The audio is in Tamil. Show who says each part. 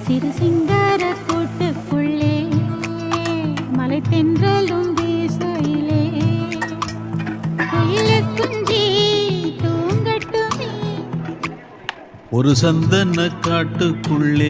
Speaker 1: சிறு சிங்கார கூட்டுக்குள்ளே மலை தென்றலும் வீசையிலே குயில குஞ்சி தூங்கட்டுமே
Speaker 2: ஒரு சந்தன காட்டுக்குள்ளே